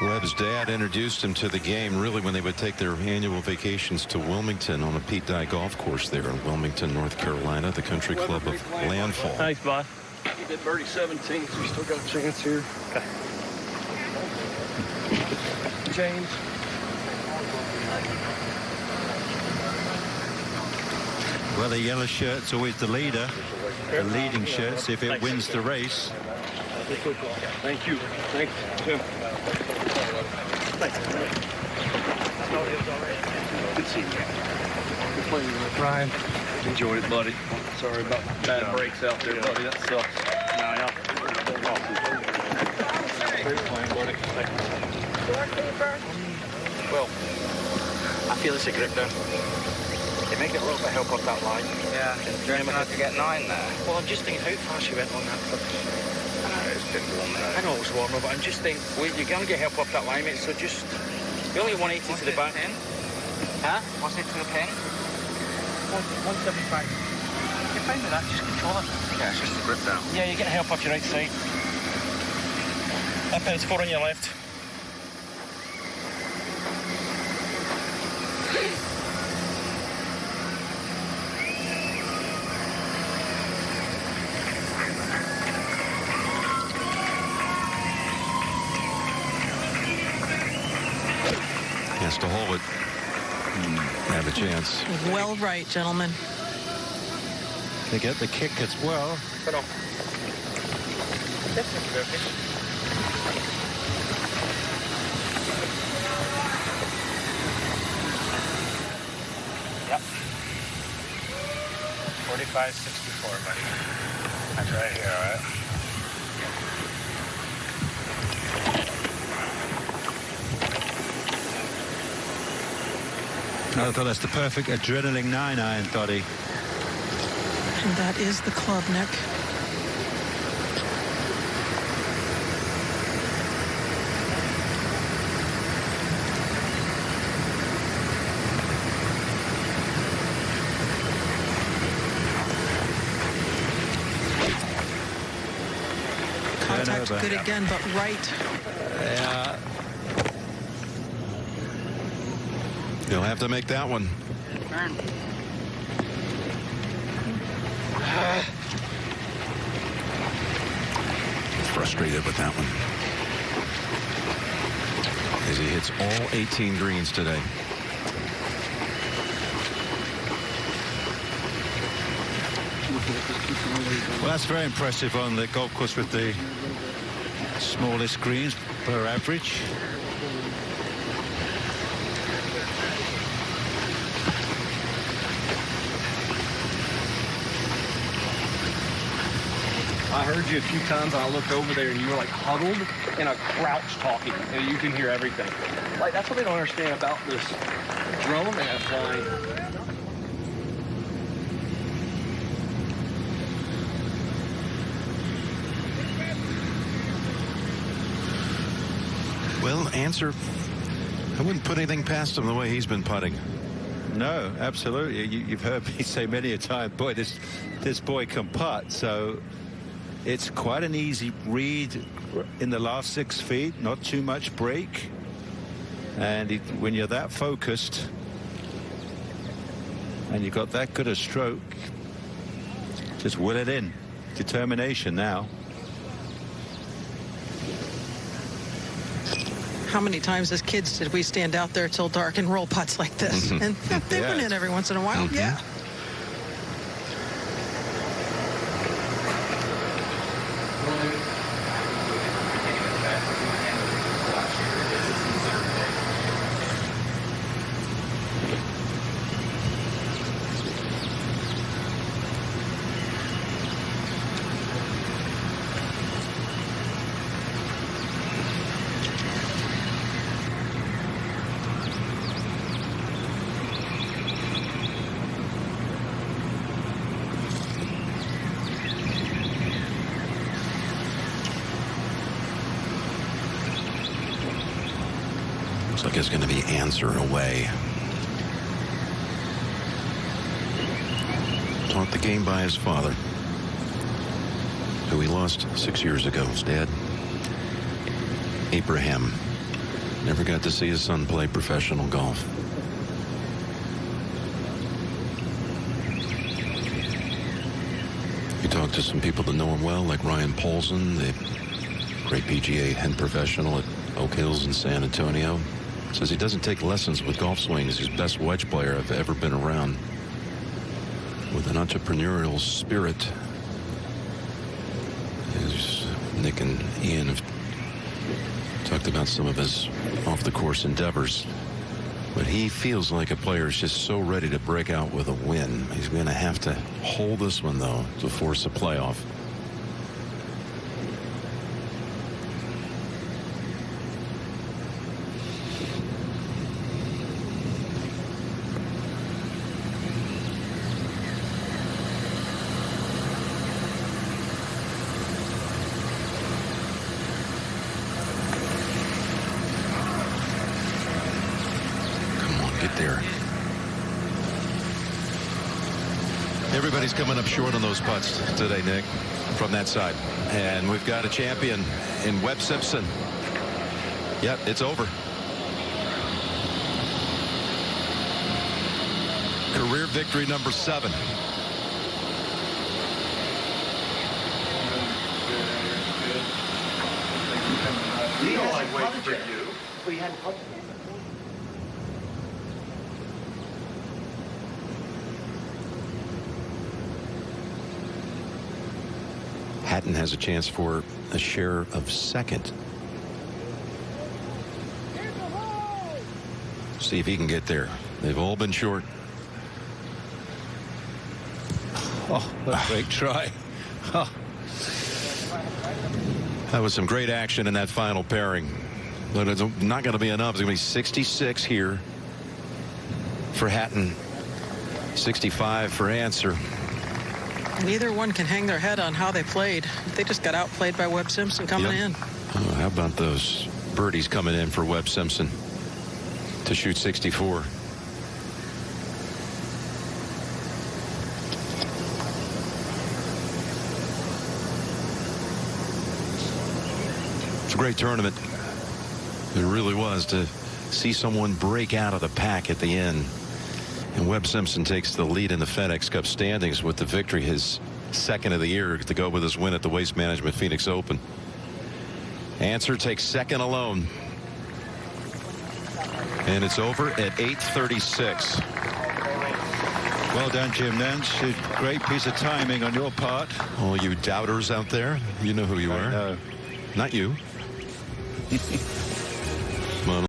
Webb's dad introduced him to the game really when they would take their annual vacations to Wilmington on a Pete Dye golf course there in Wilmington, North Carolina, the country club of Landfall. Thanks, boss. He did birdie 17, so we still got a chance here. Okay. James. Well, the yellow shirt's always the leader. The leading shirt, see if it wins the race. Thank you. Thanks, Tim. Thanks. Good seeing you. Good playing with Ryan. Enjoyed it, buddy. Sorry about bad breaks out there, buddy. That sucks. Great playing, buddy. Well, I feel it's a grip down. You make it a little bit help up that line. Yeah. Do you reckon I could get 9 there? Well, I'm just thinking how fast you went on that. I know it's a bit warm there. I know it's warmer, but I'm just thinking, well, you're going to get help up that line, mate, so just... You're only 180 to the back. Huh? What's it to the pin? 175. fine with that. Just control it. Yeah, it's just the grip down. Yeah, you get help off your right side. That pin's 4 on your left. He has to hold it. Have a chance. Well right, gentlemen. They get the kick as well. Hold on. Yep. 45.64, buddy. That's right here, all right? I thought that's the perfect adrenaline 9-iron, Dottie. And that is the club, Nick. Contact good again, but right. Yeah. He'll have to make that one. Turn. Frustrated with that one. As he hits all 18 greens today. Well, that's very impressive on the golf course with the smallest greens per average. I heard you a few times, and I looked over there, and you were like huddled in a crouch talking, and you can hear everything. Like, that's what they don't understand about this drone they have flying. Well, answer. I wouldn't put anything past him the way he's been putting. No, absolutely. You've heard me say many a time, boy, this boy can putt. So it's quite an easy read in the last 6 feet, not too much break. And when you're that focused and you've got that good a stroke, just will it in. Determination now. How many times as kids did we stand out there till dark and roll putts like this? And they went in every once in a while. Yeah. Looks like it's going to be answer away. Taught the game by his father, who he lost 6 years ago. His dad, Abraham, never got to see his son play professional golf. You talk to some people that know him well, like Ryan Paulson, the great PGA head professional at Oak Hills in San Antonio. Says he doesn't take lessons with golf swing. He's his best wedge player I've ever been around. With an entrepreneurial spirit. As Nick and Ian have talked about some of his off-the-course endeavors. But he feels like a player is just so ready to break out with a win. He's going to have to hold this one, though, to force a playoff. Everybody's coming up short on those putts today, Nick, from that side. And we've got a champion in Webb Simpson. Yep, it's over. Career victory number 7. Hatton has a chance for a share of 2nd. See if he can get there. They've all been short. Oh, a great try. Oh. That was some great action in that final pairing. But it's not going to be enough. It's going to be 66 here for Hatton. 65 for Answer. Neither one can hang their head on how they played. They just got outplayed by Webb Simpson coming in. Oh, how about those birdies coming in for Webb Simpson to shoot 64? It's a great tournament. It really was, to see someone break out of the pack at the end. And Webb Simpson takes the lead in the FedEx Cup standings with the victory, his 2nd of the year, to go with his win at the Waste Management Phoenix Open. Answer takes 2nd alone. And it's over at 8:36. Well done, Jim Nance. A great piece of timing on your part. All you doubters out there, you know who you are. No. Not you. Come on.